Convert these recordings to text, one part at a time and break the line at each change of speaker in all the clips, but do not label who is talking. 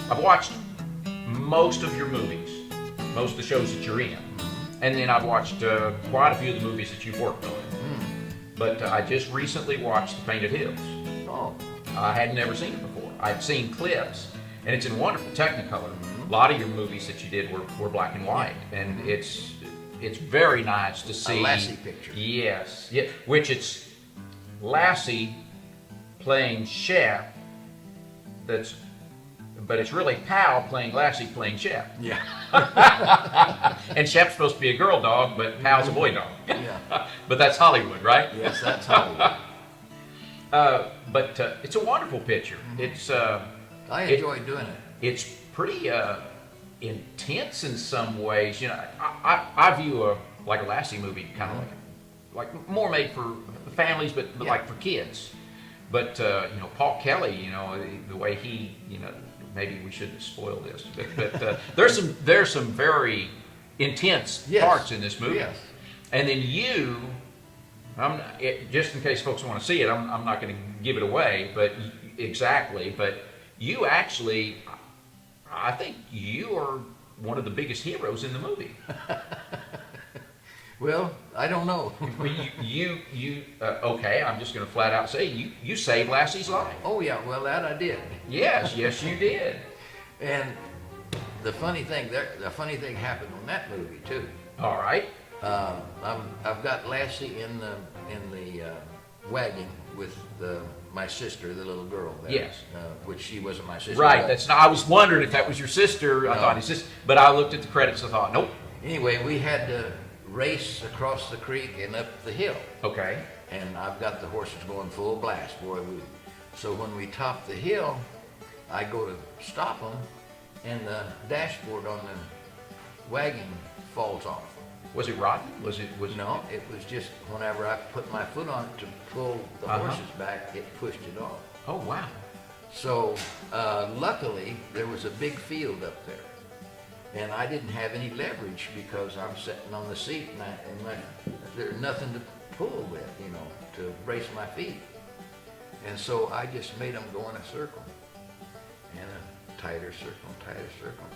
I've watched most of your movies, most of the shows that you're in, and then I've watched quite a few of the movies that you've worked on. But I just recently watched The Painted Hills.
Oh.
I had never seen it before. I'd seen clips, and it's in wonderful Technicolor. A lot of your movies that you did were black and white, and it's very nice to see.
A Lassie picture.
Yes, yeah, which it's Lassie playing Shep. But it's really Pal playing Lassie playing Shep.
Yeah.
And Shep's supposed to be a girl dog, but Pal's a boy dog.
Yeah.
But that's Hollywood, right?
Yes, that's Hollywood.
But it's a wonderful picture. It's
I enjoy doing it.
It's pretty intense in some ways. You know, I view a Lassie movie kind of like more made for families, but like for kids. But you know, Paul Kelly, you know, the way he, you know, maybe we shouldn't spoil this, but there's some very intense parts in this movie.
Yes.
And then you, just in case folks want to see it, I'm not going to give it away, but you actually, I think you are one of the biggest heroes in the movie.
Well, I don't know.
Okay, I'm just going to flat out say you saved Lassie's life.
Oh yeah, well that I did.
Yes, you did.
And the funny thing happened on that movie too.
All right.
I've got Lassie in the wagon with my sister, the little girl there.
Yes.
Which she wasn't my sister.
Right. That's not. I was wondering if that was your sister. I thought his sister, but I looked at the credits and thought, nope.
Anyway, we had to race across the creek and up the hill.
Okay.
And I've got the horses going full blast, boy. So when we top the hill, I go to stop them, and the dashboard on the wagon falls off.
Was it rotten?
No, it was just whenever I put my foot on it to pull the horses back, it pushed it off.
Oh wow.
So luckily there was a big field up there, and I didn't have any leverage because I'm sitting on the seat and there's nothing to pull with, you know, to brace my feet. And so I just made them go in a circle, and a tighter circle.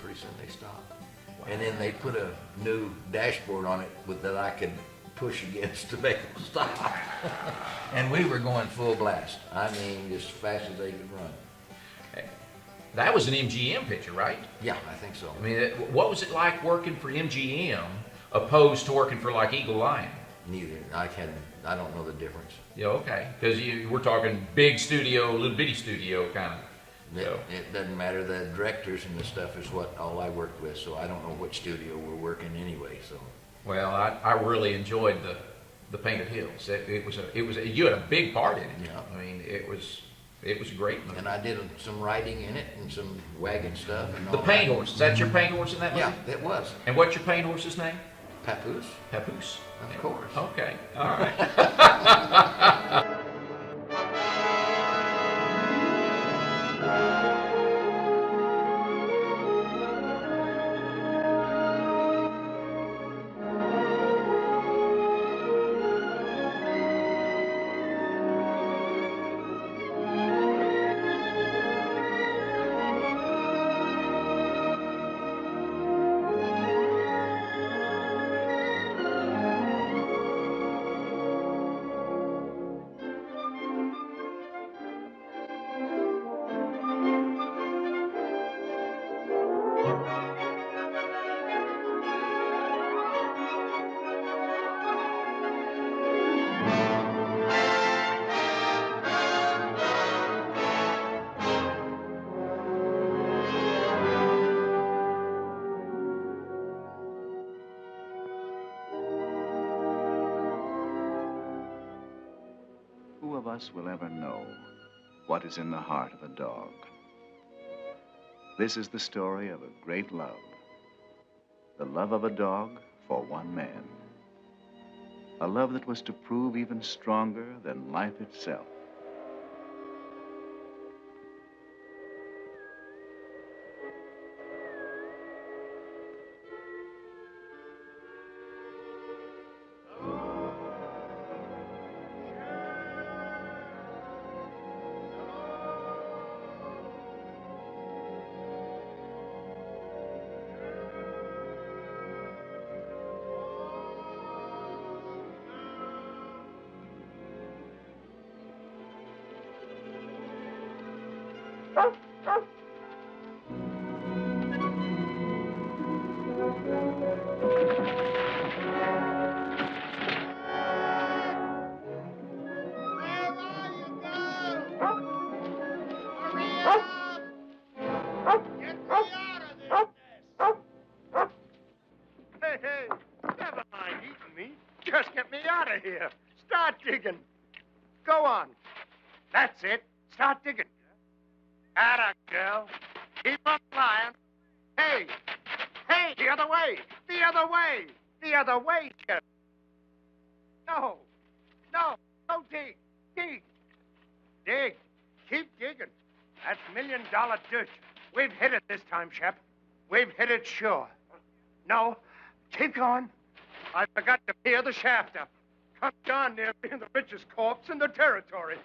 Pretty soon they stopped. Wow. And then they put a new dashboard on it that I could push against to make them stop. And we were going full blast. I mean, as fast as they could run.
That was an MGM picture, right?
Yeah, I think so.
I mean, what was it like working for MGM opposed to working for like Eagle Lion?
Neither. I don't know the difference.
Yeah, okay. Because we're talking big studio, little bitty studio kind of.
It doesn't matter. The directors and the stuff is all I worked with, so I don't know what studio we're working anyway. So.
Well, I really enjoyed the Painted Hills. You had a big part in it.
Yeah.
I mean, it was a great movie.
And I did some writing in it and some wagon stuff. And
the paint horse. Is that your paint horse in that movie?
Yeah, it was.
And what's your paint horse's name?
Papoose.
Papoose.
Of course.
Okay. All right.
us will ever know what is in the heart of a dog. This is the story of a great love. The love of a dog for one man. A love that was to prove even stronger than life itself.
Here. Start digging. Go on. That's it. Start digging. Atta, girl. Keep on flying. Hey. Hey, the other way. The other way. The other way, Shep. No. No. Don't dig. Dig. Dig. Keep digging. That's $1 million dirt. We've hit it this time, Shep. We've hit it sure. No. Keep going. I forgot to peer the shaft up. Come down near being the richest corpse in the territory.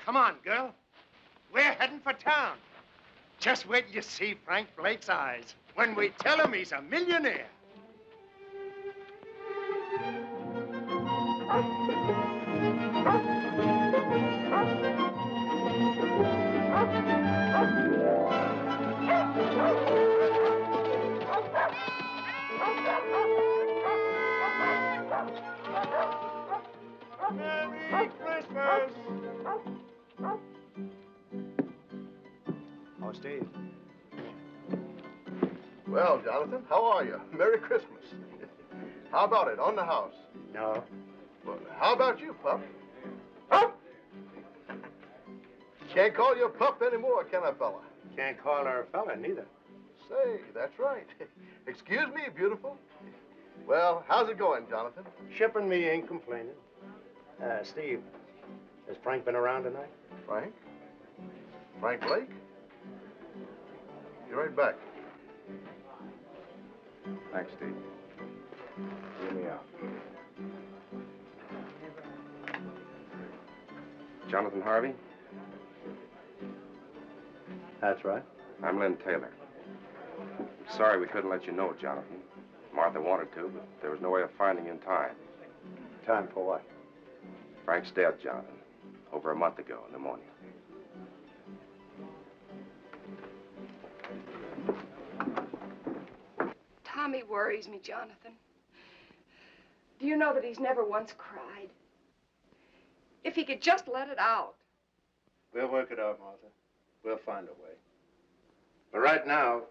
Come on, girl. We're heading for town. Just wait till you see Frank Blake's eyes when we tell him he's a millionaire. Merry Christmas! Oh, Steve.
Well, Jonathan, how are you? Merry Christmas. How about it, on the house?
No.
Well, how about you, Pup? Pup! Can't call you a pup anymore, can I, fella?
Can't call her a fella, neither.
Say, that's right. Excuse me, beautiful. Well, how's it going, Jonathan?
Shep and me ain't complaining. Steve, has Frank been around tonight?
Frank? Frank Blake? Be right back.
Thanks, Steve. Hear me out.
Jonathan Harvey?
That's right.
I'm Lin Taylor. I'm sorry we couldn't let you know, Jonathan. Martha wanted to, but there was no way of finding you in time.
Time for what?
Frank's dead, Jonathan. Over a month ago, pneumonia.
Tommy worries me, Jonathan. Do you know that he's never once cried? If he could just let it out.
We'll work it out, Martha. We'll find a way. But right now,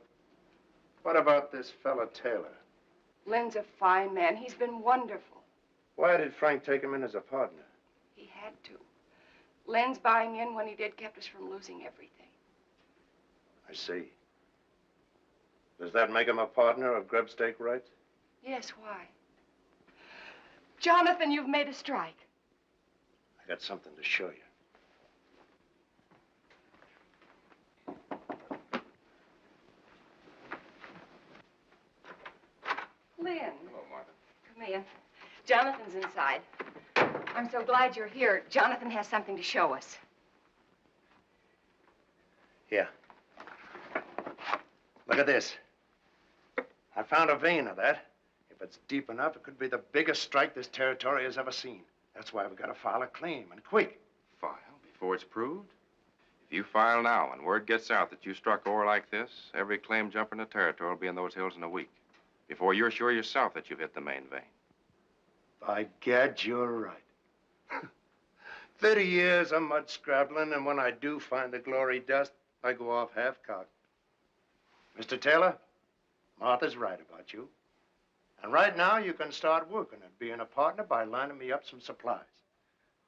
what about this fella Taylor?
Lin's a fine man. He's been wonderful.
Why did Frank take him in as a partner?
He had to. Lin's buying in when he did kept us from losing everything.
I see. Does that make him a partner of grub stake rights?
Yes, why? Jonathan, you've made a strike.
I got something to show you.
Lin.
Hello, Martha.
Come in. Jonathan's inside. I'm so glad you're here. Jonathan has something to show us.
Here. Look at this. I found a vein of that. If it's deep enough, it could be the biggest strike this territory has ever seen. That's why we got to file a claim, and quick.
File before it's proved? If you file now and word gets out that you struck ore like this, every claim jumper in the territory will be in those hills in a week. Before you're sure yourself that you've hit the main vein.
By gad, you're right. 30 years of mud scrabbling, and when I do find the glory dust, I go off half-cocked. Mr. Taylor, Martha's right about you. And right now, you can start working at being a partner by lining me up some supplies.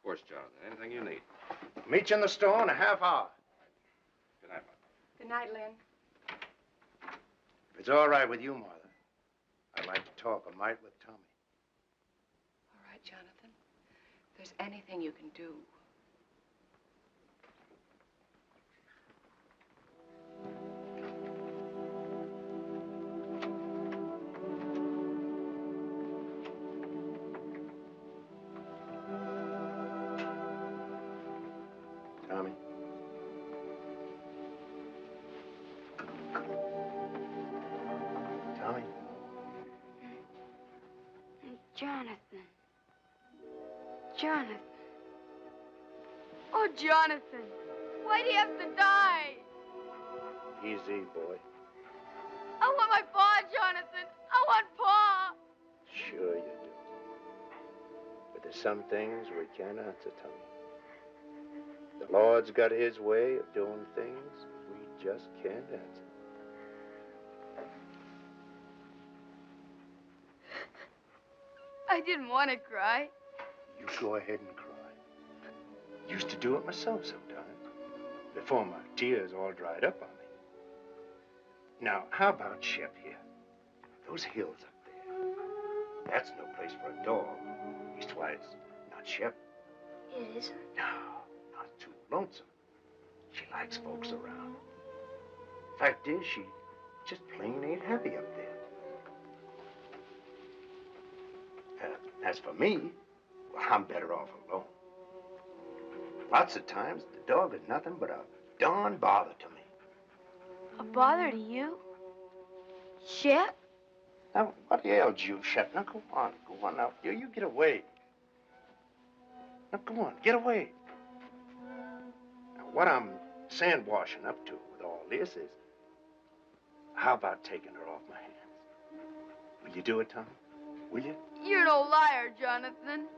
course, Jonathan. Anything you need.
Meet you in the store in a half hour.
Good night, Mother.
Good night, Lin.
If it's all right with you, Martha, I'd like to talk a mite with Tommy.
All right, Jonathan. If there's anything you can do.
Tommy. Tommy.
Jonathan. Jonathan. Oh, Jonathan. Why'd he have to die?
Easy, boy.
I want my paw, Jonathan. I want paw.
Sure you do. But there's some things we can't answer, Tommy. The Lord's got his way of doing things we just can't answer.
I didn't want to cry.
You go ahead and cry. Used to do it myself sometimes, before my tears all dried up on me. Now, how about Shep here? Those hills up there. That's no place for a dog. Leastwise, not Shep.
It isn't.
No, not too lonesome. She likes folks around. Fact is, she just plain ain't happy up there. As for me, well, I'm better off alone. Lots of times, the dog is nothing but a darn bother to me.
A bother to you? Shep?
Now, what ails you, Shep? Now, go on now. You get away. Now, go on, get away. Now, what I'm sandwashing up to with all this is, how about taking her off my hands? Will you do it, Tommy? Will you?
You're no liar, Jonathan.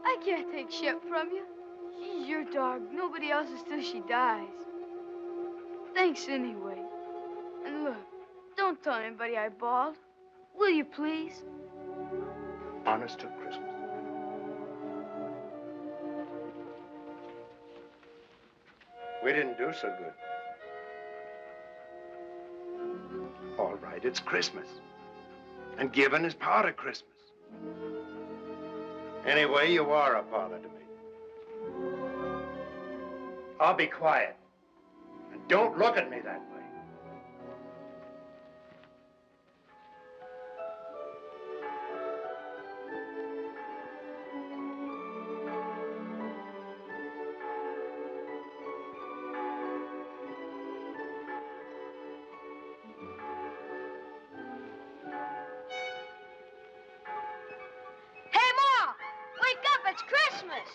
I can't take Shep from you. She's your dog. Nobody else's till she dies. Thanks anyway. And look, don't tell anybody I bawled. Will you, please?
Honest to Christmas. We didn't do so good. All right, it's Christmas. And giving is part of Christmas. Anyway, you are a bother to me. I'll be quiet. And don't look at me that way.
Hey, Ma! Wake up, it's Christmas!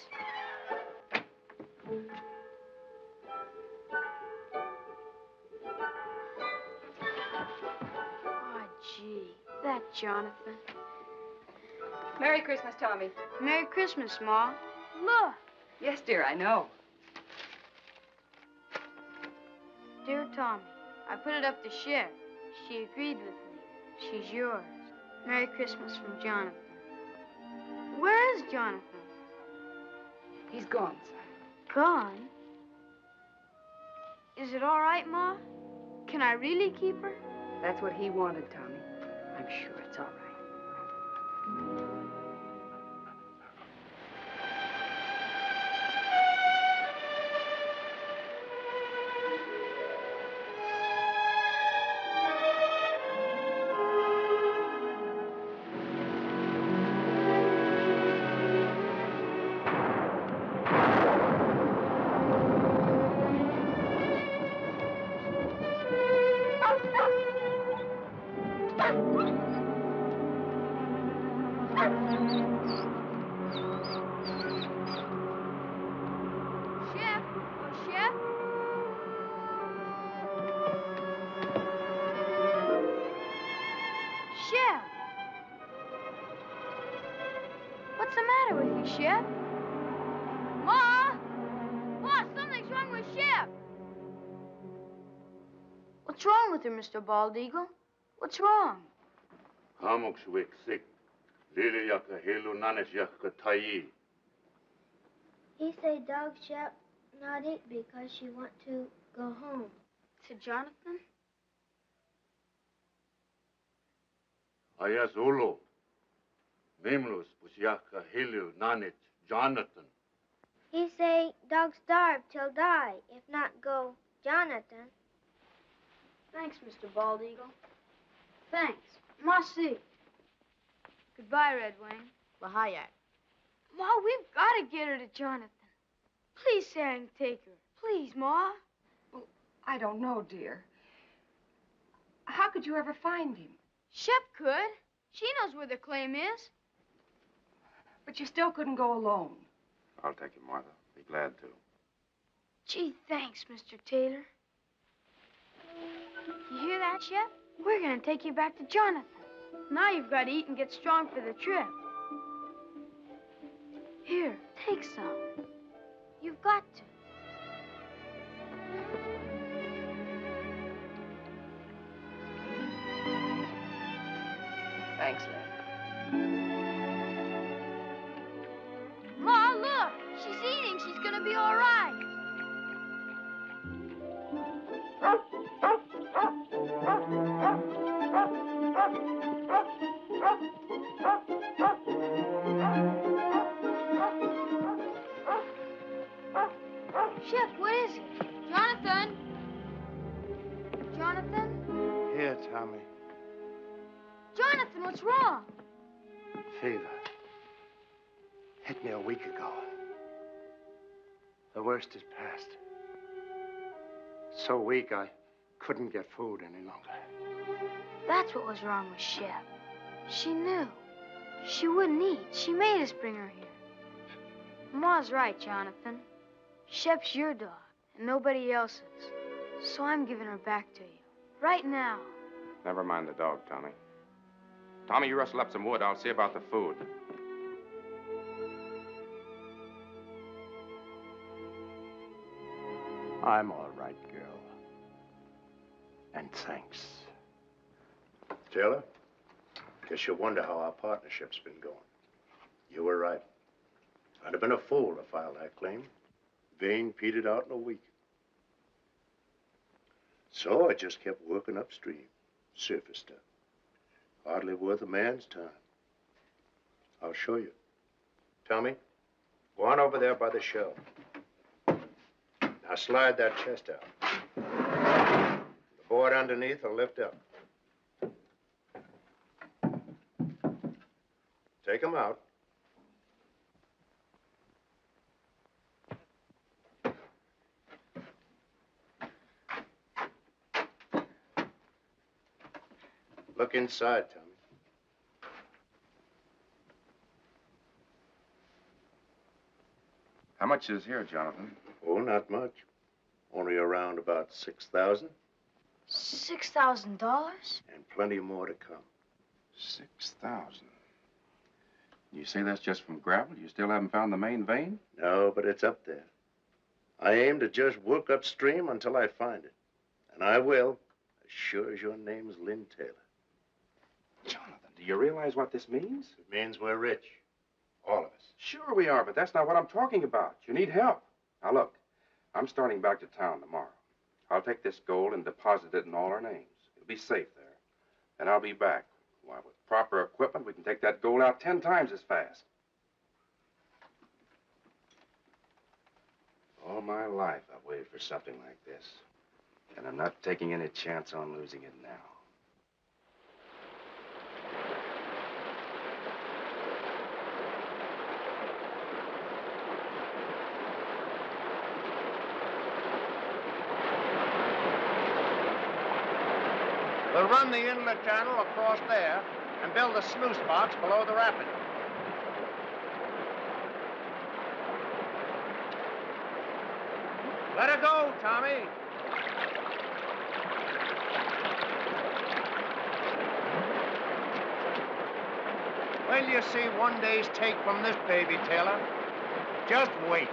Oh, gee, that Jonathan.
Merry Christmas, Tommy.
Merry Christmas, Ma. Look.
Yes, dear, I know.
Dear Tommy, I put it up to Shep. She agreed with me. She's yours. Merry Christmas from Jonathan. Where is Jonathan?
He's gone, son.
Gone? Is it all right, Ma? Can I really keep her?
That's what he wanted, Tommy. I'm sure it's all right.
Shep? Oh, Shep? Shep! What's the matter with you, Shep? Ma! Ma, something's wrong with Shep! What's wrong with her, Mr. Bald Eagle? What's wrong?
Hamok shwik sik. Lili yaka helu nanes yaka tayi. He say dog Shep not eat because she want to go home.
To Jonathan?
Ayas Ulu. Mimlus, Pusyaka, Hilu, Nanit, Jonathan.
He say dog starve till die, if not go Jonathan.
Thanks, Mr. Bald Eagle. Thanks. Merci. Goodbye, Red Wing. Lahayak. Ma, we've got to get her to Jonathan. Please say I can take her. Please, Ma.
Well, I don't know, dear. How could you ever find him?
Shep could. She knows where the claim is.
But you still couldn't go alone.
I'll take him, Martha. Be glad to.
Gee, thanks, Mr. Taylor. You hear that, Shep? We're going to take you back to Jonathan. Now you've got to eat and get strong for the trip. Here, take some. You've got to.
Thanks, Lin.
Ma, look! She's eating. She's going to be all right. Shep, what is it? Jonathan? Jonathan?
Here, Tommy.
Jonathan, what's wrong?
Fever. Hit me a week ago. The worst is past. So weak I couldn't get food any longer.
That's what was wrong with Shep. She knew. She wouldn't eat. She made us bring her here. Ma's right, Jonathan. Shep's your dog, and nobody else's. So I'm giving her back to you. Right now.
Never mind the dog, Tommy. Tommy, you rustle up some wood. I'll see about the food.
I'm all right, girl. And thanks. Taylor, guess you wonder how our partnership's been going. You were right. I'd have been a fool to file that claim. Vein petered out in a week. So I just kept working upstream, surface stuff. Hardly worth a man's time. I'll show you. Tommy, go on over there by the shelf. Now slide that chest out. The board underneath will lift up. Take them out. Look inside, Tommy.
How much is here, Jonathan?
Oh, not much. Only around about 6,000.
$6,000?
And plenty more to come.
6,000. You say that's just from gravel? You still haven't found the main vein?
No, but it's up there. I aim to just work upstream until I find it. And I will, as sure as your name's Lin Taylor.
Jonathan, do you realize what this means?
It means we're rich. All of us.
Sure we are, but that's not what I'm talking about. You need help. Now, look, I'm starting back to town tomorrow. I'll take this gold and deposit it in all our names. It'll be safe there. And I'll be back. Why, with proper equipment, we can take that gold out 10 times as fast. All my life, I've waited for something like this. And I'm not taking any chance on losing it now.
We'll run the inlet channel across there and build a sluice box below the rapid. Let her go, Tommy. When you see one day's take from this baby, Taylor, just wait.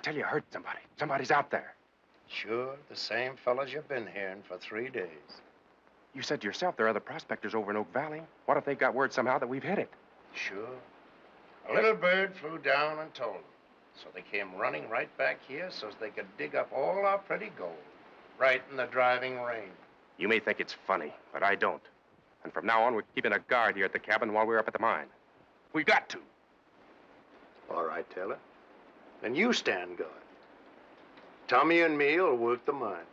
tell you hurt somebody. Somebody's out there.
Sure, the same fellas you've been hearing for 3 days.
You said yourself there are other prospectors over in Oak Valley. What if they got word somehow that we've hit it?
Sure. A little bird flew down and told them. So they came running right back here so they could dig up all our pretty gold. Right in the driving rain.
You may think it's funny, but I don't. And from now on, we're keeping a guard here at the cabin while we're up at the mine. We got to.
All right, Taylor. Then you stand guard. Tommy and me will work the mine.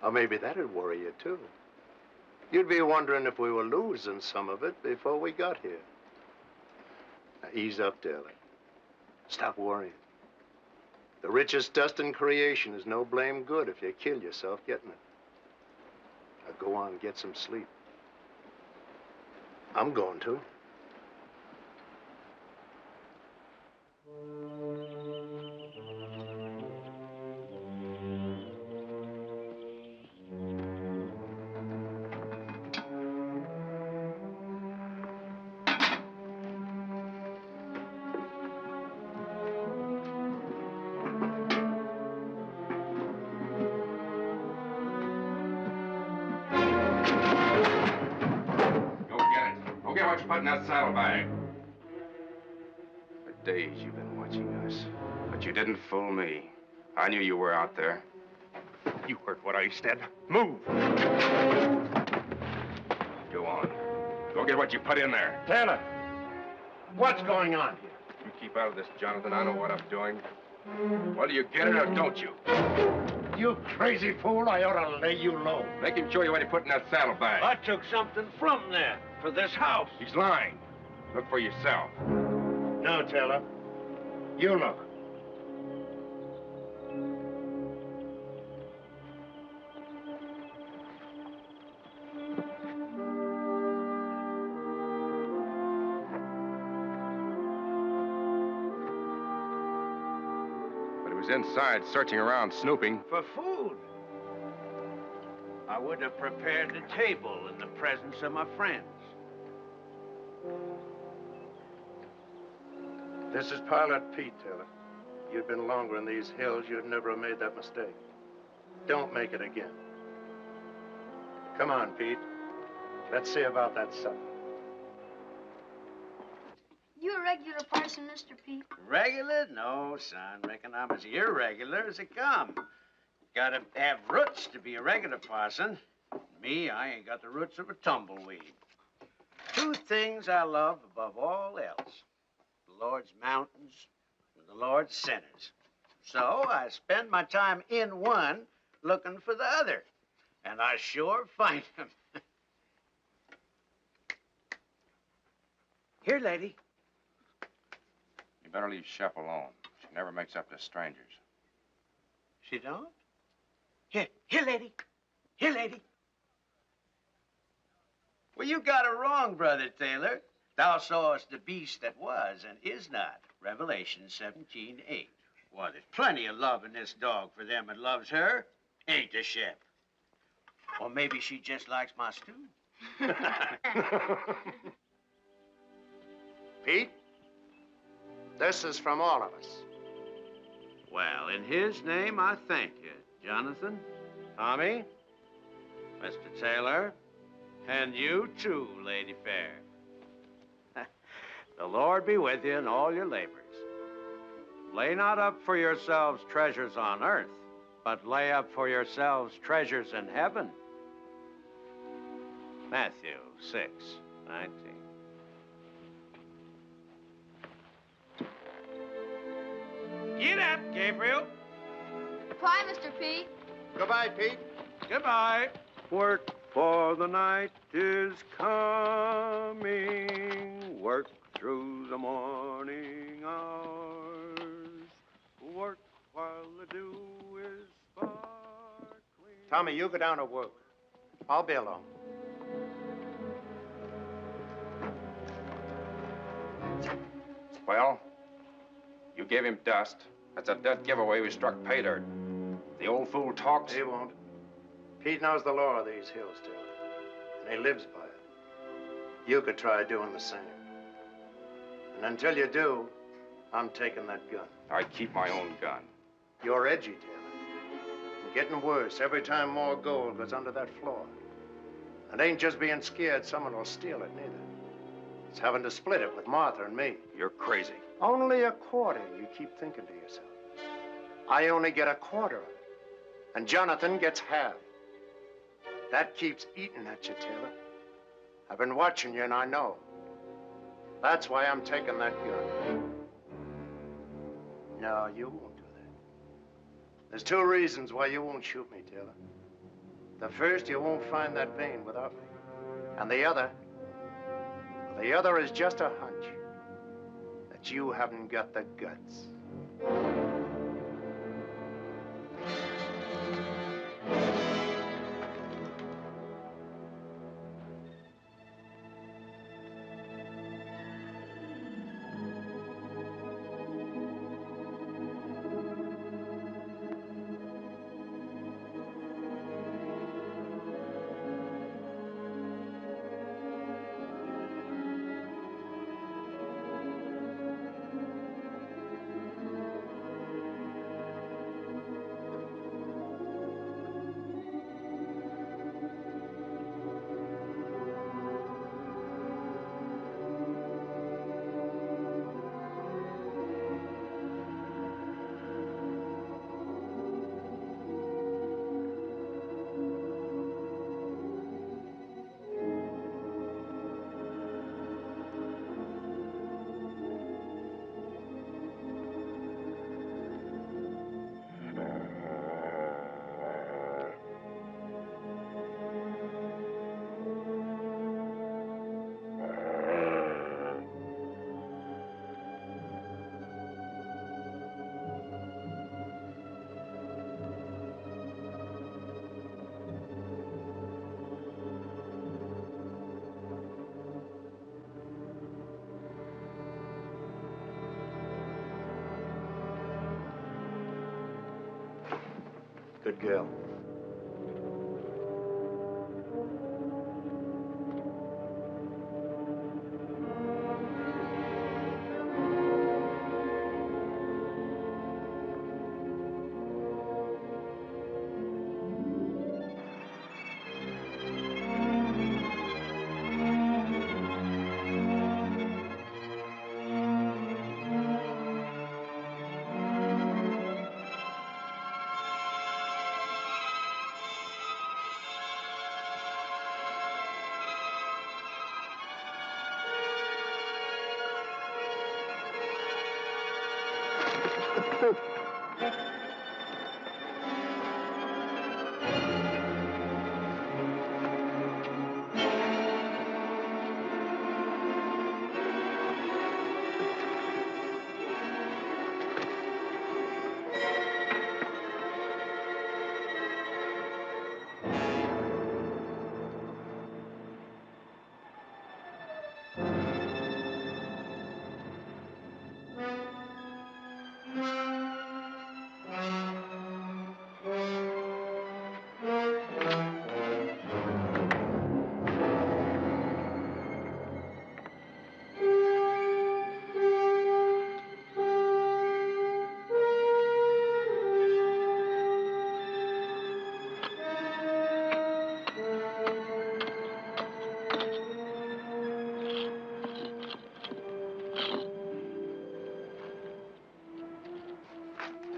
Or maybe that'd worry you, too. You'd be wondering if we were losing some of it before we got here. Now, ease up, Taylor. Stop worrying. The richest dust in creation is no blame good if you kill yourself getting it. Now, go on and get some sleep. I'm going to.
Put in that saddlebag. For days you've been watching us, but you didn't fool me. I knew you were out there. You heard what I said. Move! Go on. Go get what you put in there.
Taylor, what's going on here?
You keep out of this, Jonathan. I know what I'm doing. Well, do you get it or don't you?
You crazy fool, I ought to lay you low.
Make him show you what he put in that saddlebag.
I took something from there for this house.
He's lying. Look for yourself.
No, Taylor. You look.
But he was inside, searching around, snooping.
For food. I would have prepared the table in the presence of my friends.
This is Pilot Pete, Taylor. You'd been longer in these hills, you'd never have made that mistake. Don't make it again. Come on, Pete. Let's see about that supper.
You a regular parson, Mr. Pete?
Regular? No, son. Reckon I'm as irregular as they come. Gotta have roots to be a regular parson. Me, I ain't got the roots of a tumbleweed. 2 things I love above all else. The Lord's mountains and the Lord's sinners. So I spend my time in one looking for the other. And I sure find them. Here, lady.
You better leave Shep alone. She never makes up to strangers.
She don't? Here, lady. Here, lady. Well, you got it wrong, Brother Taylor. Thou sawest the beast that was and is not. Revelation 17:8. Well, there's plenty of love in this dog for them that loves her. Ain't there, Shep? Or maybe she just likes my stew.
Pete, this is from all of us.
Well, in his name, I thank you, Jonathan, Tommy, Mr. Taylor, and you too, Lady Fair. The Lord be with you in all your labors. Lay not up for yourselves treasures on earth, but lay up for yourselves treasures in heaven. Matthew 6:19. Get up, Gabriel.
Bye, Mr. Pete.
Goodbye, Pete.
Goodbye. Work for the night is coming. Work through the morning hours. Work while the dew is sparkling.
Tommy, you go down to work. I'll be along.
Well, you gave him dust. That's a dead giveaway we struck pay dirt. The old fool talks.
He won't. Pete knows the law of these hills, Taylor, and he lives by it. You could try doing the same. And until you do, I'm taking that gun.
I keep my own gun.
You're edgy, Taylor. And getting worse every time more gold goes under that floor. And ain't just being scared someone will steal it, neither. It's having to split it with Martha and me.
You're crazy.
Only a quarter, you keep thinking to yourself. I only get a quarter of it. And Jonathan gets half. That keeps eating at you, Taylor. I've been watching you and I know. That's why I'm taking that gun. No, you won't do that. There's 2 reasons why you won't shoot me, Taylor. The first, you won't find that vein without me. And the other is just a hunch that you haven't got the guts. Good girl.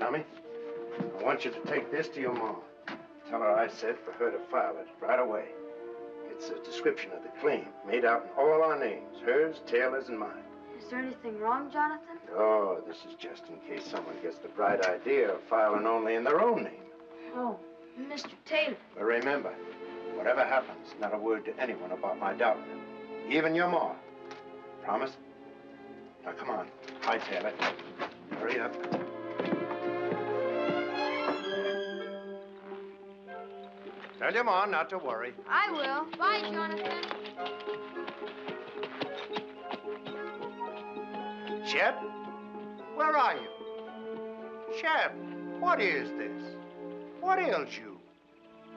Tommy, I want you to take this to your mom. Tell her I said for her to file it right away. It's a description of the claim, made out in all our names, hers, Taylor's, and mine.
Is there anything wrong, Jonathan?
Oh, this is just in case someone gets the bright idea of filing only in their own name.
Oh, Mr. Taylor.
But remember, whatever happens, not a word to anyone about my doubting him. Even your ma. Promise? Now, come on. Hightail it. Hurry up. Tell your ma not to worry.
I will. Bye, Jonathan.
Shep? Where are you? Shep, what is this? What ails you?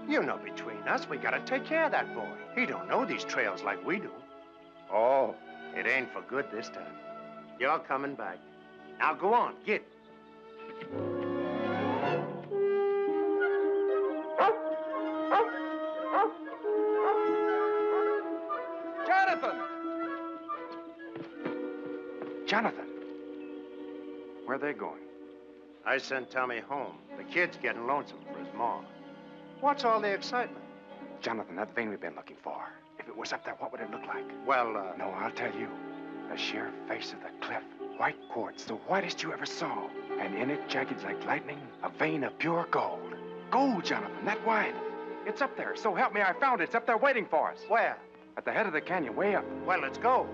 You know between us, we gotta take care of that boy. He don't know these trails like we do. Oh, it ain't for good this time. You're coming back. Now go on, get.
Jonathan! Jonathan! Where are they going?
I sent Tommy home. The kid's getting lonesome for his ma. What's all the excitement?
Jonathan, that vein we've been looking for. If it was up there, what would it look like?
Well,
No, I'll tell you. The sheer face of the cliff. White quartz, the whitest you ever saw. And in it, jagged like lightning, a vein of pure gold. Gold, Jonathan, that wide. It's up there. So help me, I found it. It's up there waiting for us.
Where?
At the head of the canyon, way up.
Well, let's go.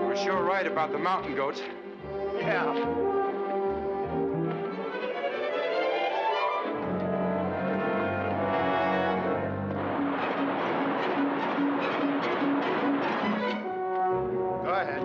We're sure right about the mountain goats.
Yeah. Go ahead.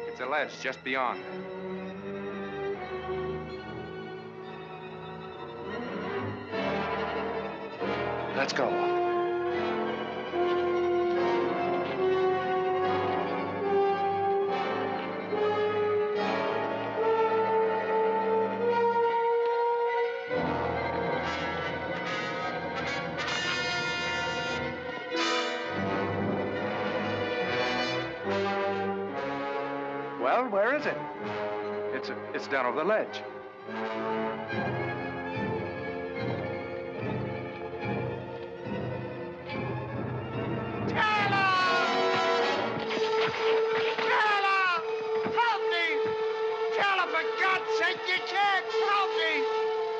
It's a ledge just beyond.
Let's go. Well, where is it?
It's down over the ledge.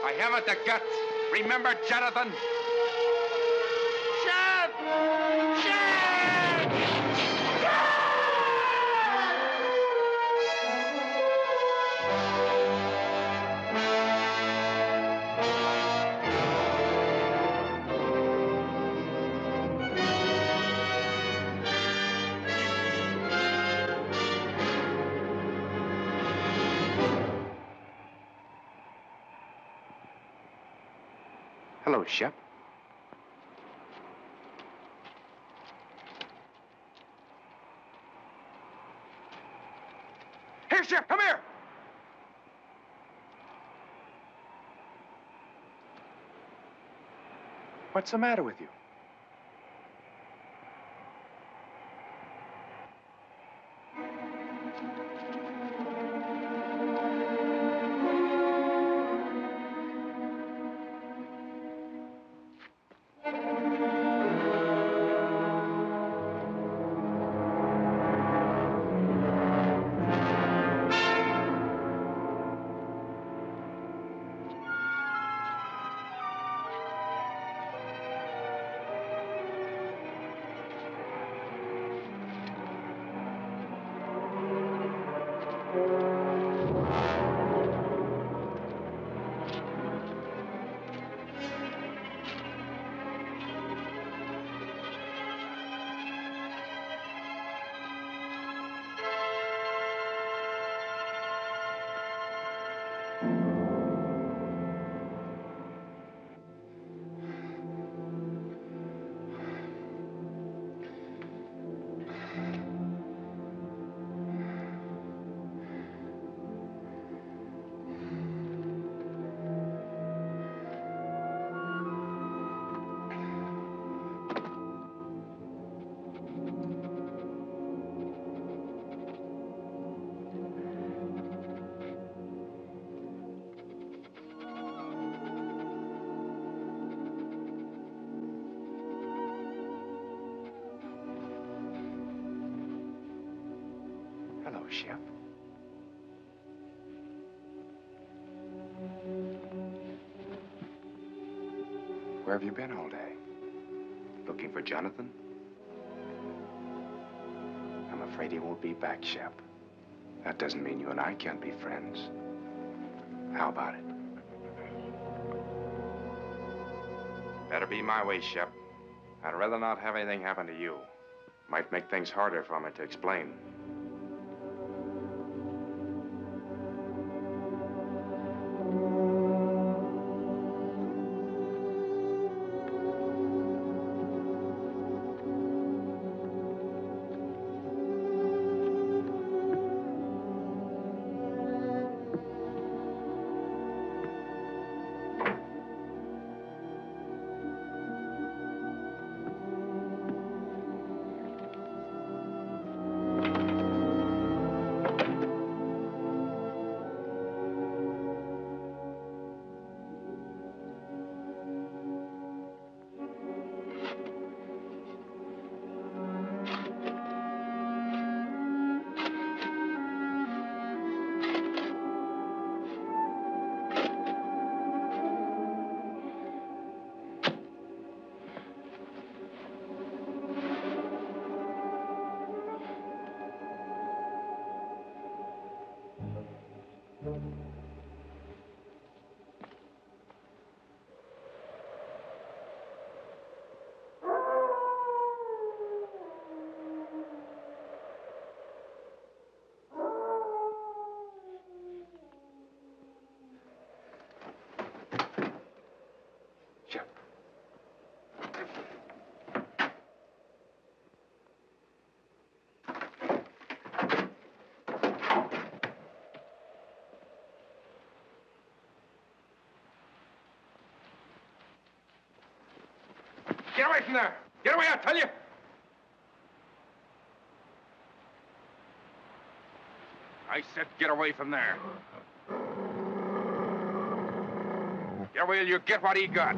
I haven't the guts. Remember, Jonathan?
Shep! Shep!
Hello, Shep. Here, Shep, come here! What's the matter with you? Shep. Where have you been all day? Looking for Jonathan? I'm afraid he won't be back, Shep. That doesn't mean you and I can't be friends. How about it? Better be my way, Shep. I'd rather not have anything happen to you. Might make things harder for me to explain. Get away from there! Get away, I tell you! I said get away from there. Get away or you get what he got.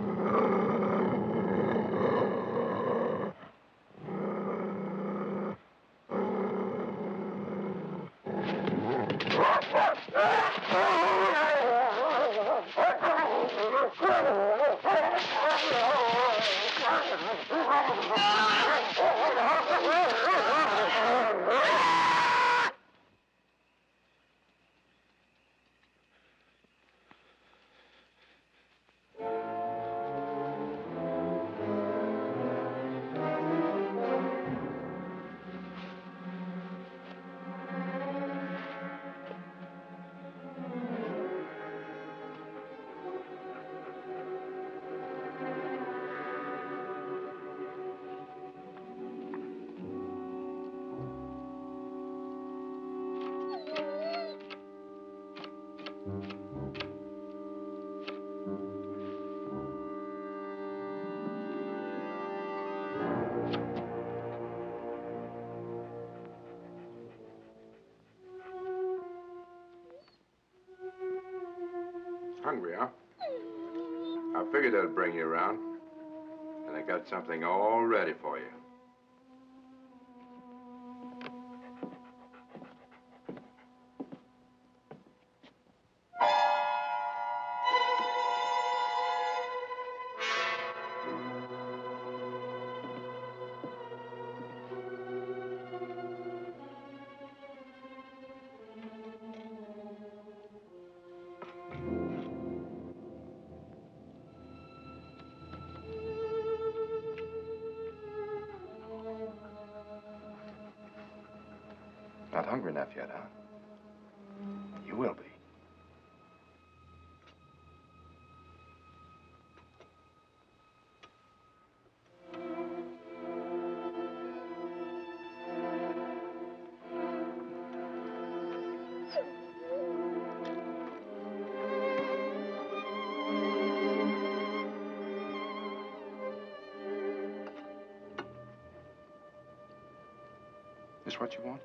Hungry, huh? I figured that'd bring you around. And I got something all ready for you. Not hungry enough yet, huh? You will be. This what you want?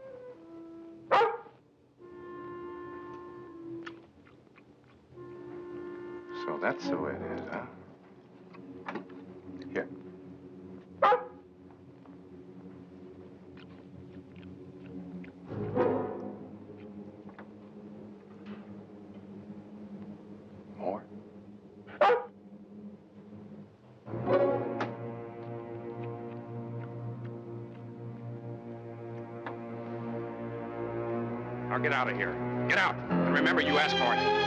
So that's the way it is, huh? Here. get out of here. Get out. And remember, you asked for it.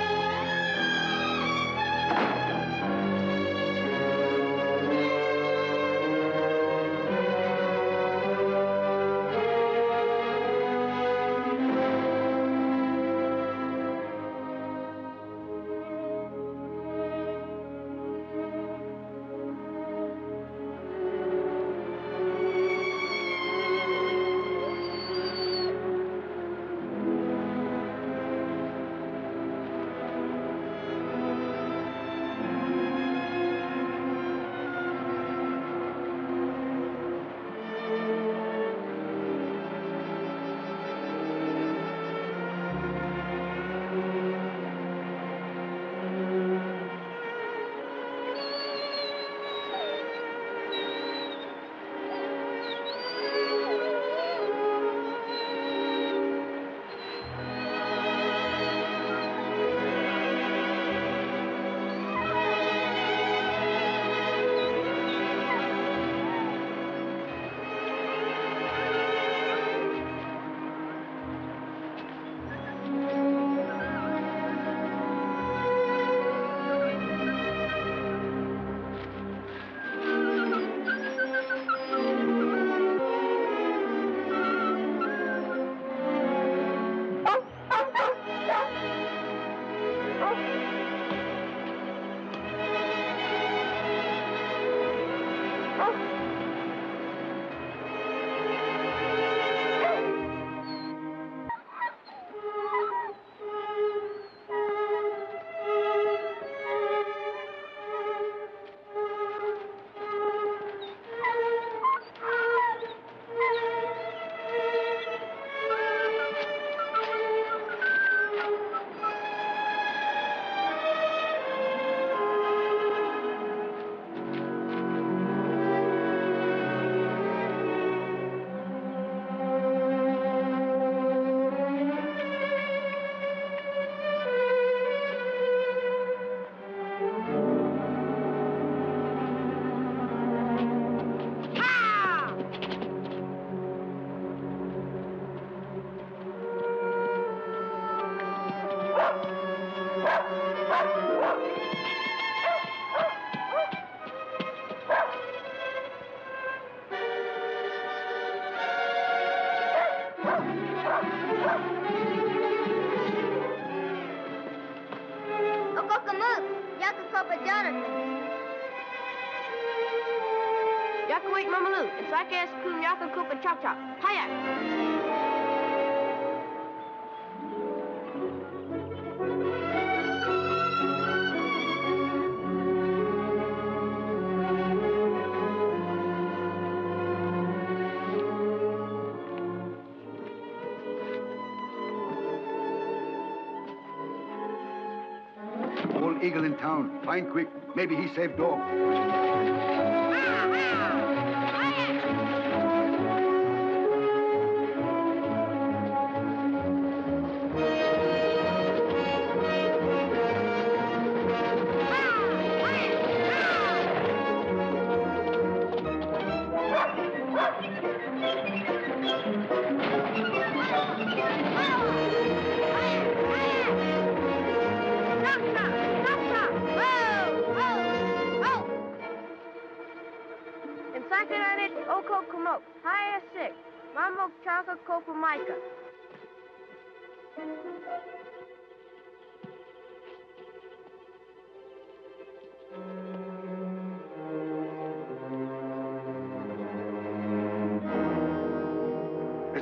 Old eagle in town. Find quick. Maybe he saved dog.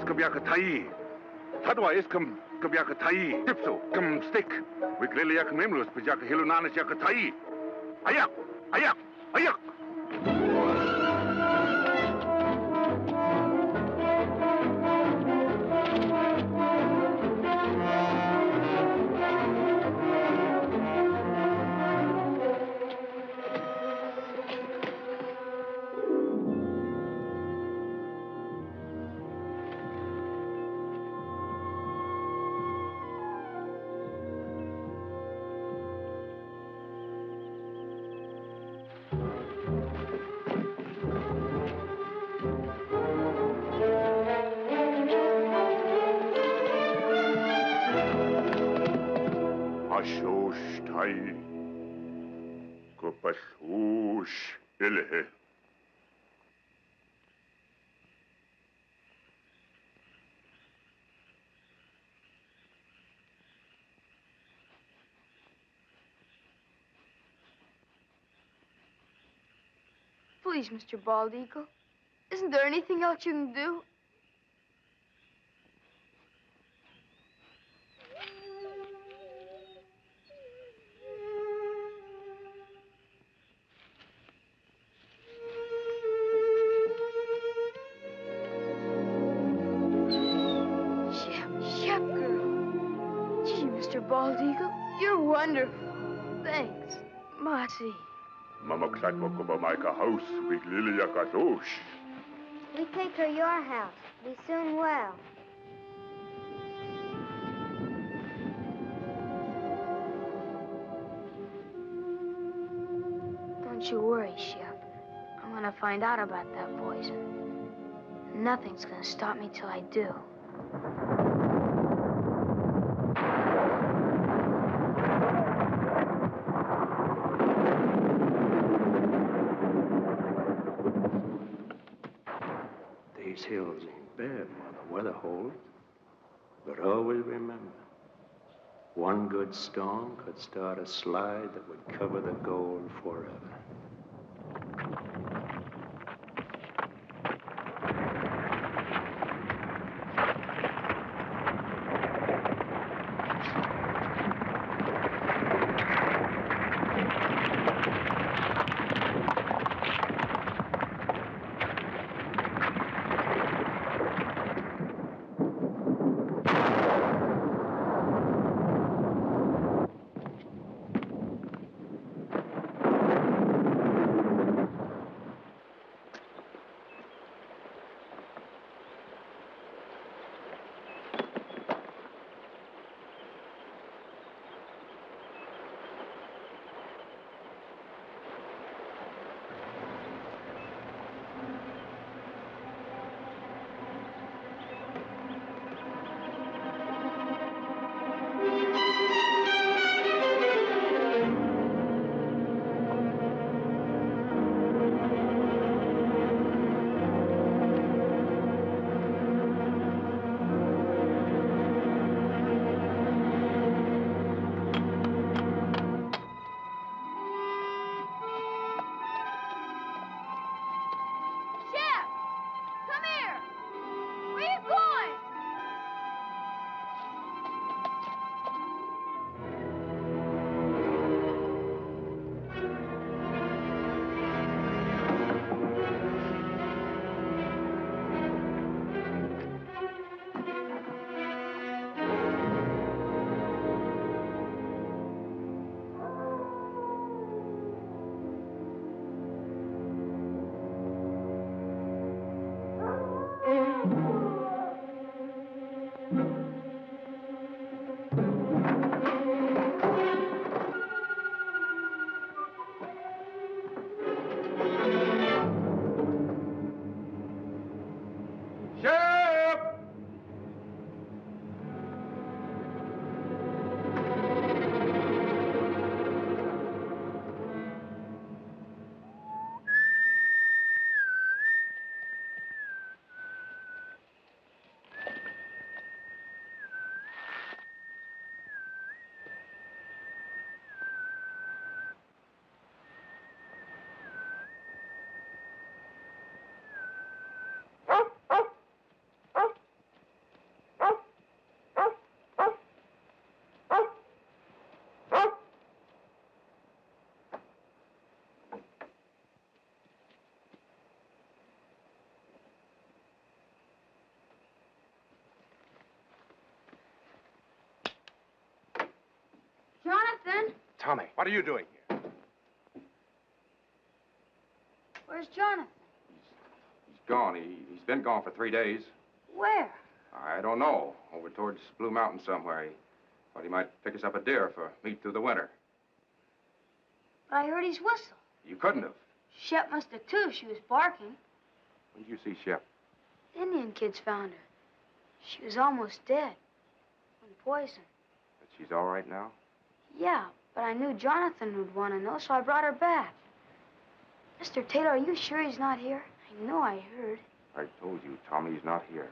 Kabiakatai. Tadwa iskam kabiakatai. Tipso, kam stick. Wigliliak memlus pajaka hilunanas yakatai. Ayak! Ayak! Ayak!
Hai. Kopasush ilhe.
Please, Mr. Bald Eagle. Isn't there anything else you can do? Shep girl. Gee, Mr. Bald Eagle, you're wonderful. Thanks. Mossy.
Mama Klatmokoba Maika house, big Lilia Katosh.
We take her your house. Be soon well.
Don't you worry, Shep. I'm gonna find out about that poison. Nothing's gonna stop me till I do.
These hills ain't bad while the weather holds. But always remember, one good storm could start a slide that would cover the gold forever.
Jonathan?
Tommy, what are you doing here?
Where's Jonathan?
He's gone. He's been gone for 3 days.
Where?
I don't know. Over towards Blue Mountain somewhere. He thought he might pick us up a deer for meat through the winter.
But I heard his whistle.
You couldn't have.
Shep must have, too. She was barking.
When did you see Shep?
The Indian kids found her. She was almost dead. From poison.
But she's all right now?
Yeah, But I knew Jonathan would want to know, so I brought her back. Mr. Taylor, are you sure he's not here? I know I heard.
I told you, Tommy's not here.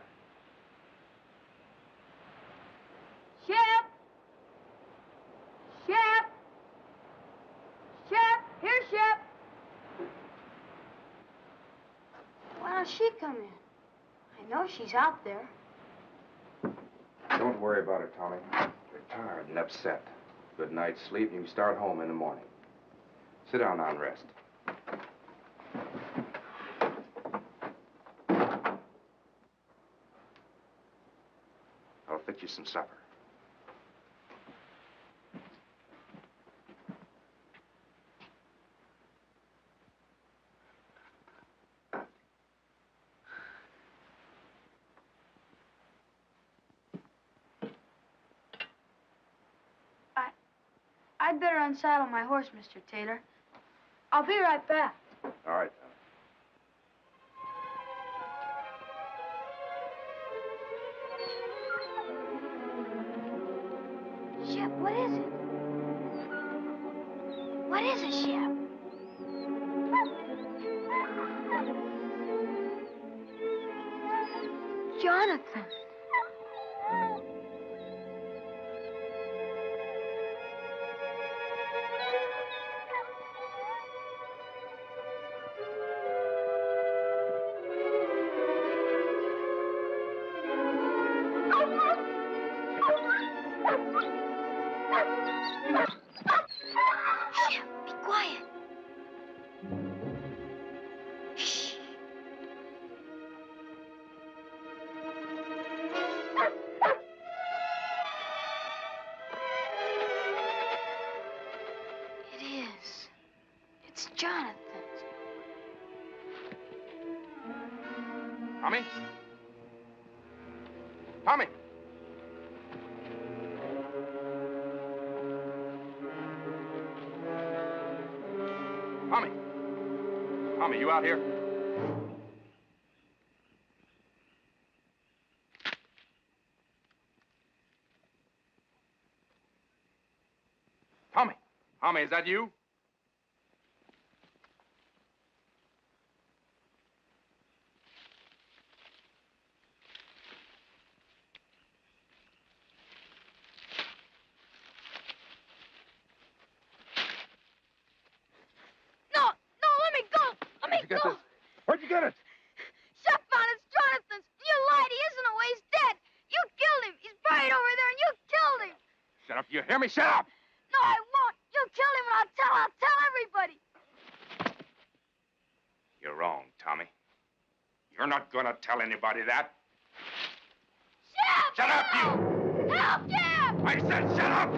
Shep! Shep! Shep! Here, Shep! Why don't she come in? I know she's out there.
Don't worry about it, Tommy. You're tired and upset. Good night's sleep, and you can start home in the morning. Sit down now and rest. I'll fix you some supper.
I'd better unsaddle my horse, Mr. Taylor. I'll be right back.
All right, Tommy.
Shep, what is it? What is it, Shep? Jonathan. Shep, be quiet. Shh. It is. It's Jonathan.
Tommy? Tommy! Tommy! Tommy, you out here? Tommy! Tommy, is that you? Where'd you get it?
Shep found it's Jonathan's. You lied. He isn't away. He's dead. You killed him. He's buried over there, and you killed him.
Shut up. You hear me? Shut up!
No, I won't. You killed him, and I'll tell everybody.
You're wrong, Tommy. You're not gonna tell anybody that.
Shep!
Shut up, you!
Help, yeah!
I said shut up!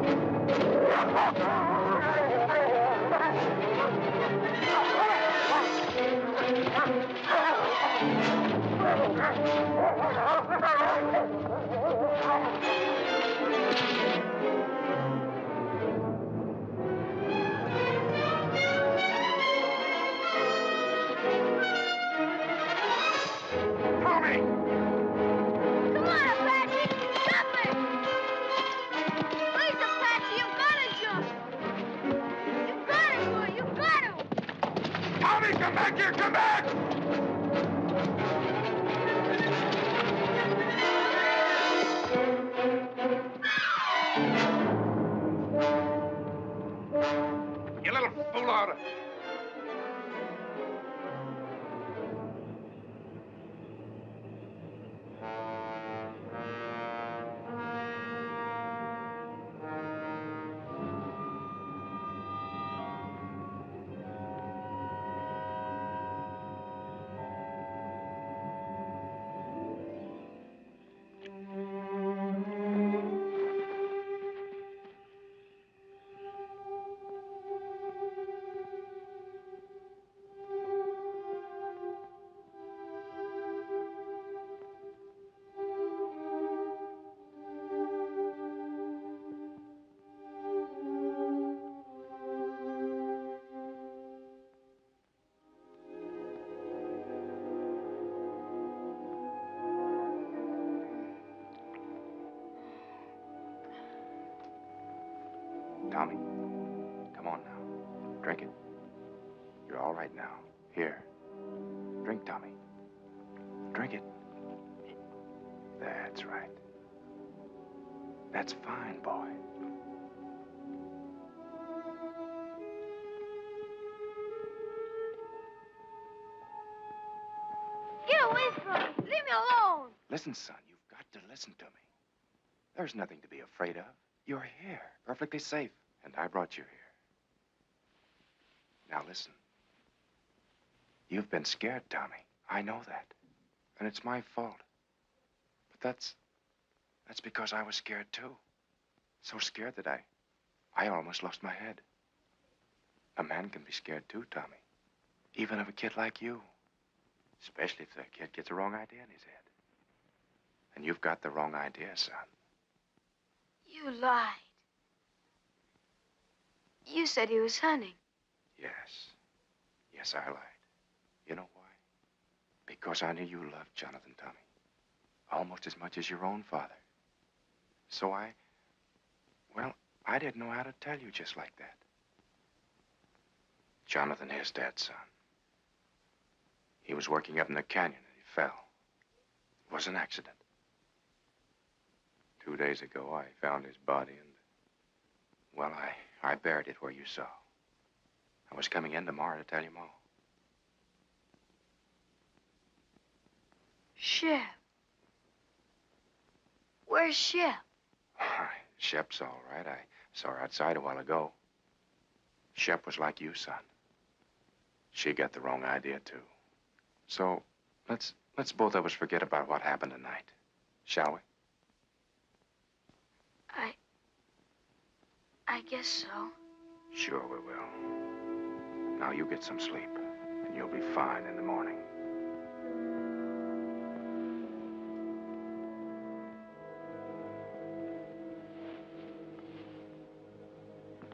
Tommy!
Come on, Apache! Stop it! Please, Apache, you've got to jump! You've got to, boy! You've got to!
Tommy, come back here! Come back! You little fool out of... Tommy, Drink it. You're all right now. Here. Drink, Tommy. Drink it. That's right. That's fine, boy.
Get away from me. Leave me alone.
Listen, son, you've got to listen to me. There's nothing to be afraid of. You're here, perfectly safe, and I brought you here. Now listen. You've been scared, Tommy. I know that. And it's my fault. But that's because I was scared, too. So scared that I almost lost my head. A man can be scared, too, Tommy. Even of a kid like you. Especially if the kid gets the wrong idea in his head. And you've got the wrong idea, son.
You lied. You said he was hunting.
Yes. Yes, I lied. You know why? Because I knew you loved Jonathan, Tommy. Almost as much as your own father. So I didn't know how to tell you just like that. Jonathan is dead, son. He was working up in the canyon and he fell. It was an accident. 2 days ago, I found his body and, well, I buried it where you saw. I was coming in tomorrow to tell you more.
Shep. Where's Shep?
Shep's all right. I saw her outside a while ago. Shep was like you, son. She got the wrong idea, too. So, let's both of us forget about what happened tonight. Shall we?
I guess so.
Sure we will. Now you get some sleep, and you'll be fine in the morning.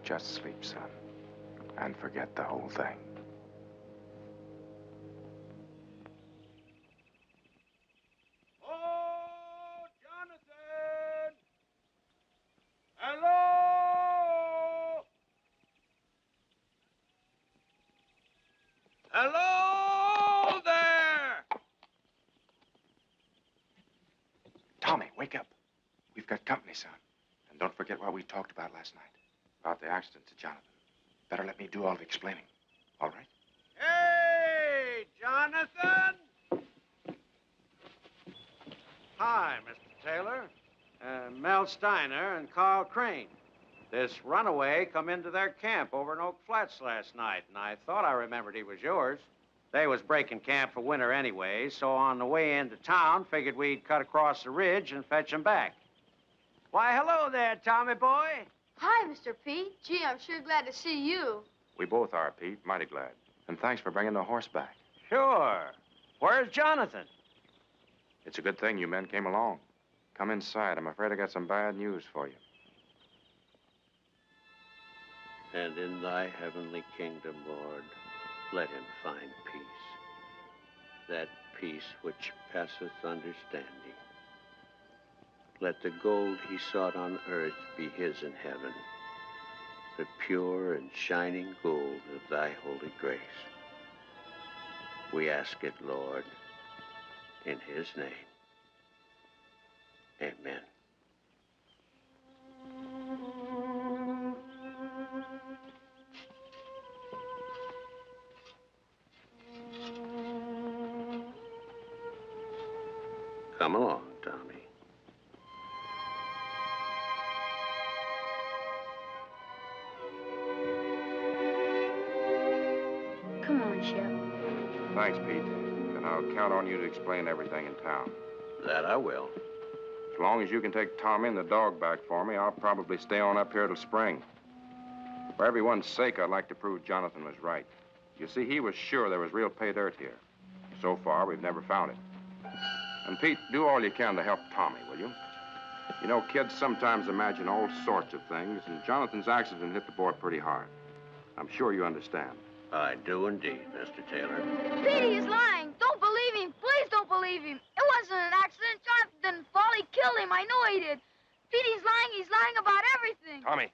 Just sleep, son, and forget the whole thing.
Oh, Jonathan! Hello! Hello there!
Tommy, wake up. We've got company, son. And don't forget what we talked about last night. About the accident to Jonathan. Better let me do all the explaining. All right?
Hey, Jonathan! Hi, Mr. Taylor. Mel Steiner and Carl Crane. This runaway come into their camp over in Oak Flats last night, and I thought I remembered he was yours. They was breaking camp for winter anyway, so on the way into town, figured we'd cut across the ridge and fetch him back. Why, hello there, Tommy boy.
Hi, Mr. Pete. Gee, I'm sure glad to see you.
We both are, Pete. Mighty glad. And thanks for bringing the horse back.
Sure. Where's Jonathan?
It's a good thing you men came along. Come inside. I'm afraid I got some bad news for you.
And in thy heavenly kingdom, Lord, let him find peace. That peace which passeth understanding. Let the gold he sought on earth be his in heaven, the pure and shining gold of thy holy grace. We ask it, Lord, in his name. Amen. Come along, Tommy.
Come on, Shep.
Thanks, Pete. And I'll count on you to explain everything in town.
That I will.
As long as you can take Tommy and the dog back for me, I'll probably stay on up here till spring. For everyone's sake, I'd like to prove Jonathan was right. You see, he was sure there was real pay dirt here. So far, we've never found it. And Pete, do all you can to help Tommy, will you? You know, kids sometimes imagine all sorts of things, and Jonathan's accident hit the boy pretty hard. I'm sure you understand.
I do indeed, Mr. Taylor.
Petey is lying. Don't believe him. Please don't believe him. It wasn't an accident. Jonathan didn't fall. He killed him. I know he did. Petey's lying. He's lying about everything.
Tommy.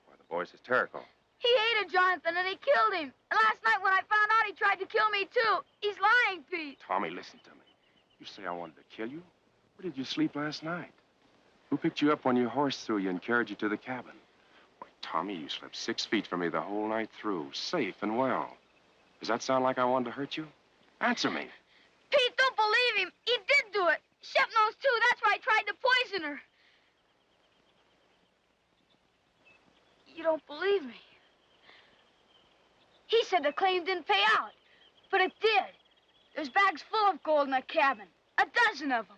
Why, the boy's hysterical.
He He hated Jonathan, and he killed him. And last night when I found out, he tried to kill me, too. He's lying, Pete.
Tommy, listen to me. You say I wanted to kill you? Where did you sleep last night? Who picked you up when your horse threw you and carried you to the cabin? Why, Tommy, you slept 6 feet from me the whole night through, safe and well. Does that sound like I wanted to hurt you? Answer me.
Pete, don't believe him. He did do it. Shep knows, too. That's why I tried to poison her. You don't believe me. He said the claim didn't pay out, but it did. There's bags full of gold in that cabin, a dozen of them.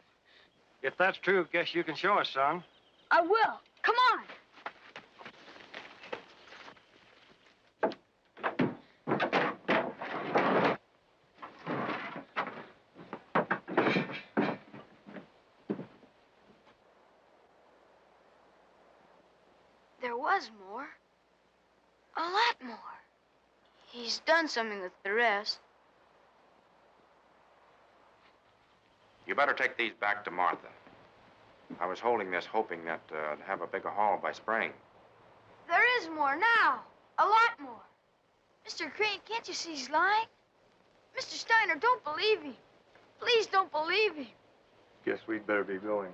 If that's true, guess you can show us, son.
I will. Come on. There was more. A lot more. He's done something with the rest.
You better take these back to Martha. I was holding this hoping that I'd have a bigger haul by spring.
There is more now. A lot more. Mr. Crane, can't you see he's lying? Mr. Steiner, don't believe him. Please don't believe him.
Guess we'd better be going.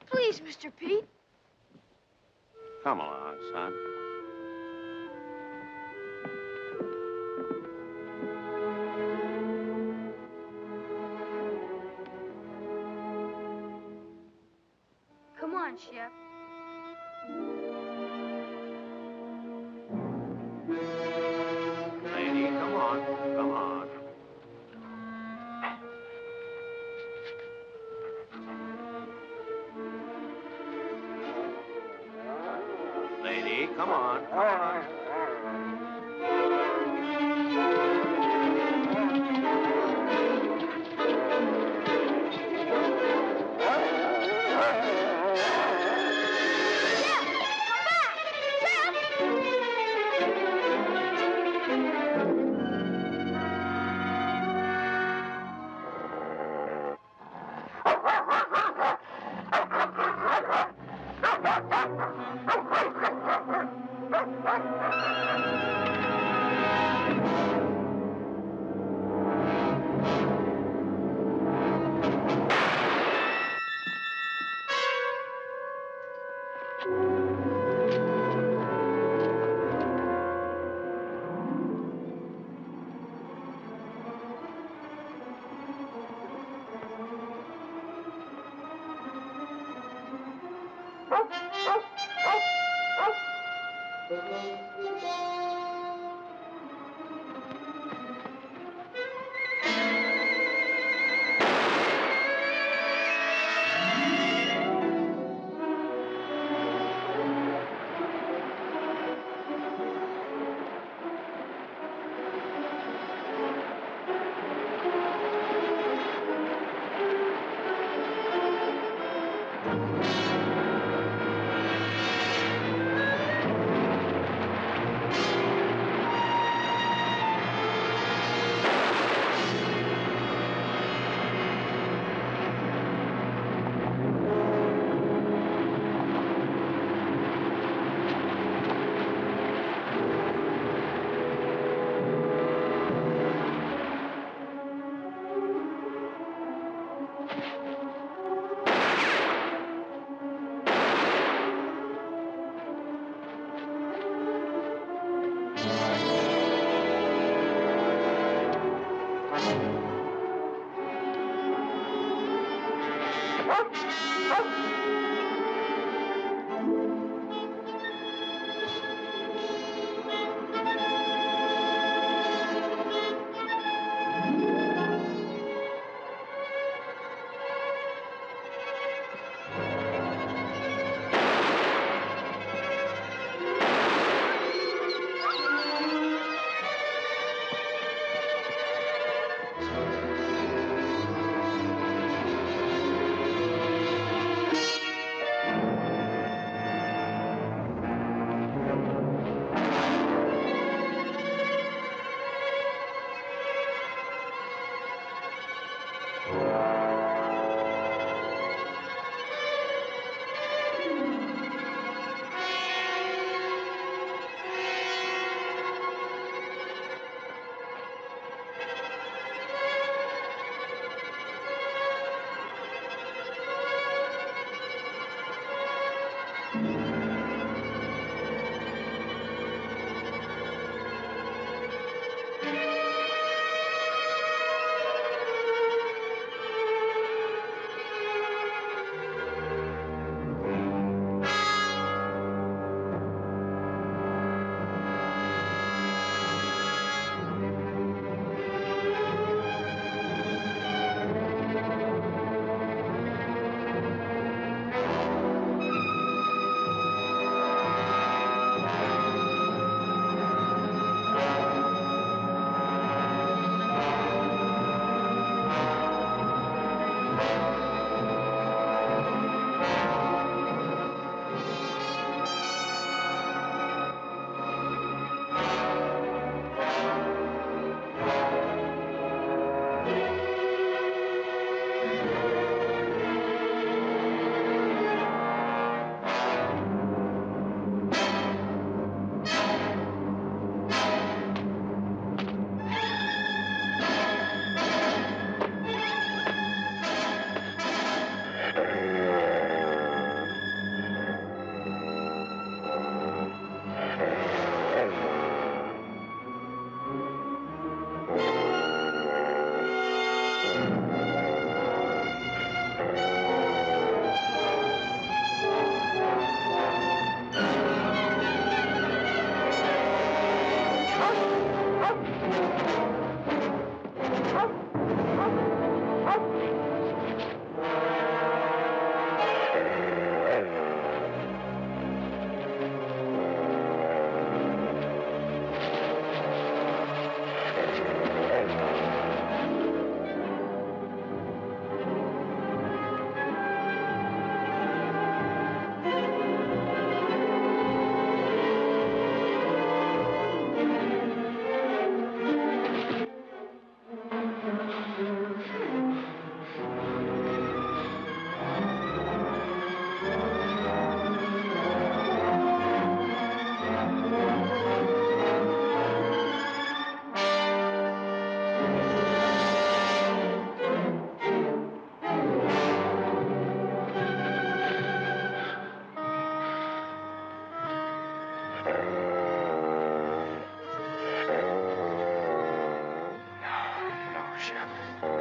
Please, Mr. Pete.
Come along, son.
Come on, Shep.
Lady, come on. Come on. Lady, come on. Come on.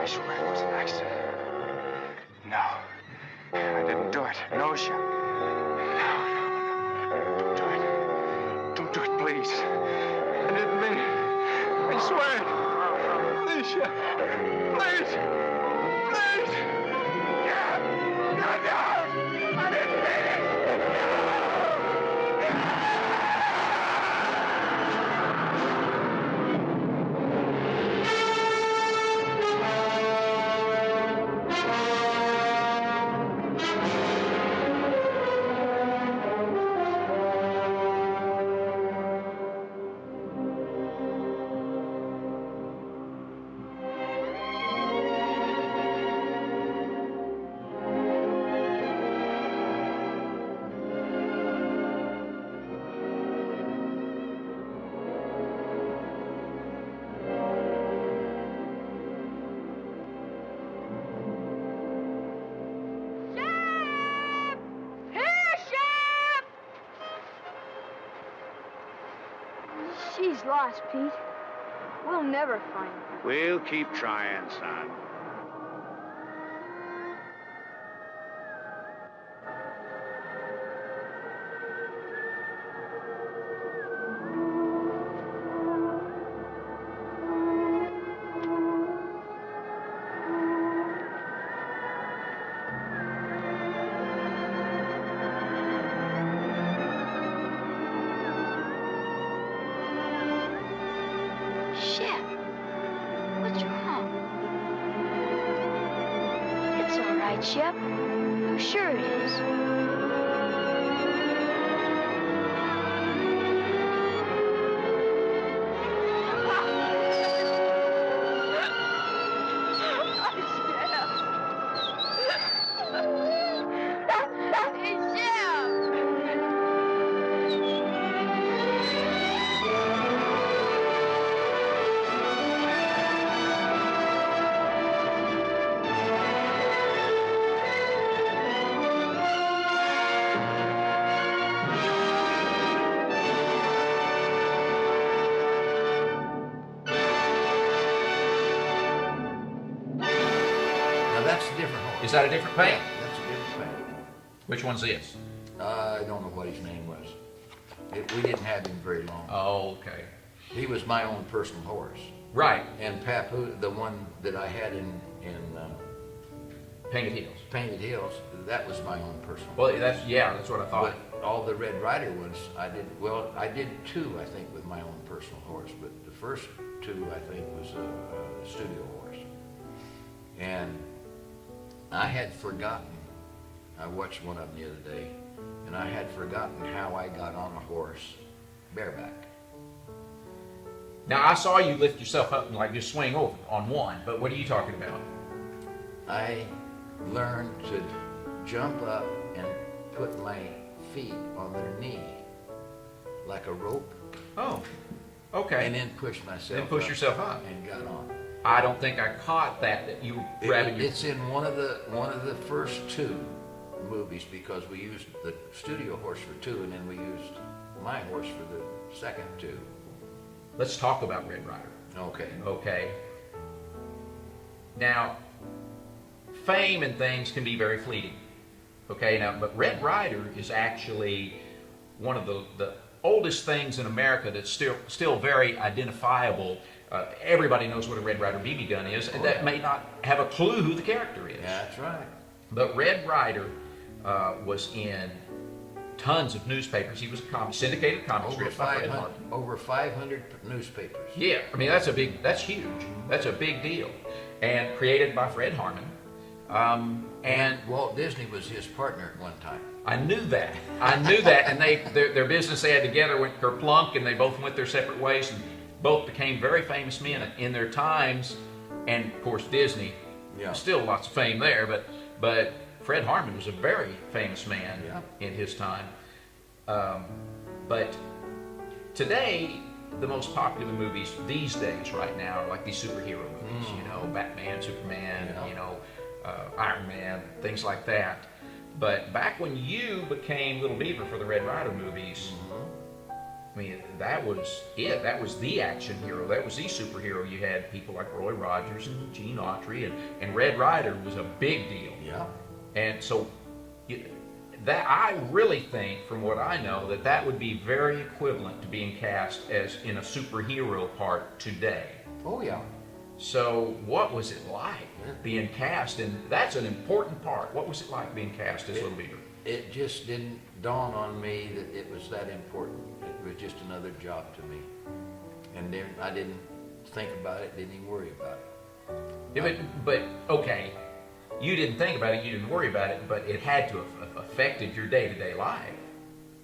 I swear it was an accident. No. I didn't do it. No, Shep. No. Don't do it. Don't do it, please. I didn't mean it. I swear it. Please, Shep. Please. Please. No. I didn't mean it.
She's lost, Pete. We'll never find her.
We'll keep trying, son.
Shep, what's wrong? It's all right, Shep. I'm sure it is.
That's a different horse.
Is that a different paint?
Yeah, that's a different paint.
Which one's this?
I don't know what his name was. We didn't have him very long.
Oh, okay.
He was my own personal horse.
Right.
And Papu, the one that I had in
Painted Hills.
Painted Hills, that was my own personal
Well,
horse.
that's what I thought.
But all the Red Rider ones, I did two, I think, with my own personal horse. But the first two, I think, was a studio horse. And I had forgotten, I watched one of them the other day, and I had forgotten how I got on a horse bareback.
Now, I saw you lift yourself up and like just swing over on one, but what are you talking about?
I learned to jump up and put my feet on their knee like a rope.
Oh, okay.
And then push myself
Then push yourself up.
and got on.
I don't think I caught that you were grabbing your...
It's in one of the first two movies because we used the studio horse for two and then we used my horse for the second two.
Let's talk about Red Rider.
Okay.
Okay. Now, fame and things can be very fleeting. Okay, now, but Red Rider is actually one of the oldest things in America that's still very identifiable. Everybody knows what a Red Rider BB gun is, and that may not have a clue who the character is.
That's right.
But Red Rider was in tons of newspapers. He was a syndicated comic strip by Fred Harmon.
Over 500 newspapers.
Yeah, I mean that's huge. That's a big deal, and created by Fred Harmon. And
Walt Disney was his partner at one time.
I knew that. And their business they had together went kerplunk, and they both went their separate ways, and both became very famous men in their times. And of course Disney, still lots of fame there, but Fred Harmon was a very famous man in his time. But today, the most popular movies these days, right now, are like these superhero movies. You know, Batman, Superman, Iron Man, things like that. But back when you became Little Beaver for the Red Rider movies, I mean, that was it. That was the action hero. That was the superhero. You had people like Roy Rogers and Gene Autry, and Red Ryder was a big deal.
Yeah.
And so that I really think, from what I know, that would be very equivalent to being cast as in a superhero part today.
Oh, yeah.
So what was it like being cast? And that's an important part. What was it like being cast as Little Beaver?
It just didn't dawn on me that it was that important. It was just another job to me. And then I didn't think about it, didn't even worry about it.
Yeah, but okay, you didn't think about it, you didn't worry about it, but it had to have affected your day-to-day life.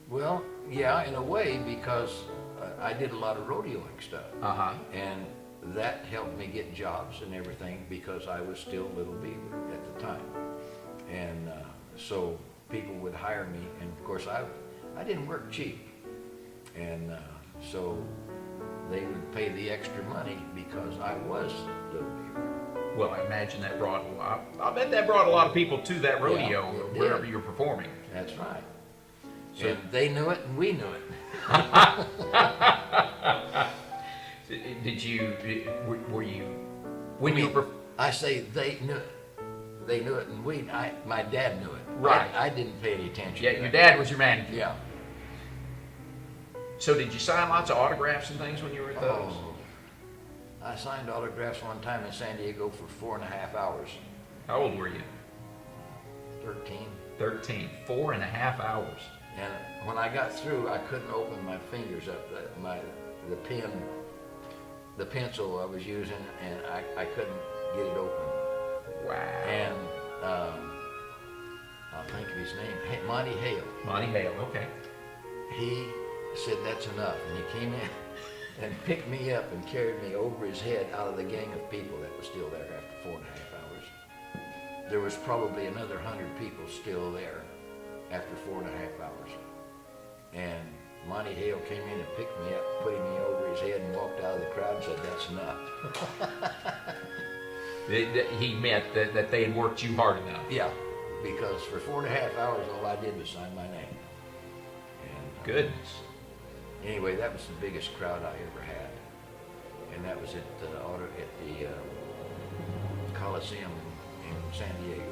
Well, yeah, in a way, because I did a lot of rodeoing stuff.
Uh-huh.
And that helped me get jobs and everything because I was still Little Beaver at the time. And so people would hire me, and of course I didn't work cheap. And so they would pay the extra money because I was Little Beaver.
Well, I imagine that brought a lot. I bet that brought a lot of people to that rodeo,
yeah,
wherever you're performing.
That's right. So and they knew it, and we knew it.
Did you? Were you? When you were?
I say they knew it. They knew it, and my dad knew it.
Right.
I didn't pay any attention.
Yeah, your dad was your manager.
Yeah.
So did you sign lots of autographs and things when you were at those?
Oh, I signed autographs one time in San Diego for 4.5 hours.
How old were you?
13.
13. 4.5 hours.
And when I got through, I couldn't open my fingers up. The pencil I was using, and I couldn't get it open.
Wow.
And I'll think of his name, Monty Hale.
Monty Hale, okay.
He said that's enough, and he came in and picked me up and carried me over his head out of the gang of people that was still there after 4.5 hours. There was probably another 100 people still there after 4.5 hours. And Monty Hale came in and picked me up, put me over his head, and walked out of the crowd and said, that's enough.
He meant that they had worked you hard enough.
Yeah, because for 4.5 hours, all I did was sign my name. And,
goodness.
Anyway, that was the biggest crowd I ever had. And that was at the Coliseum in San Diego.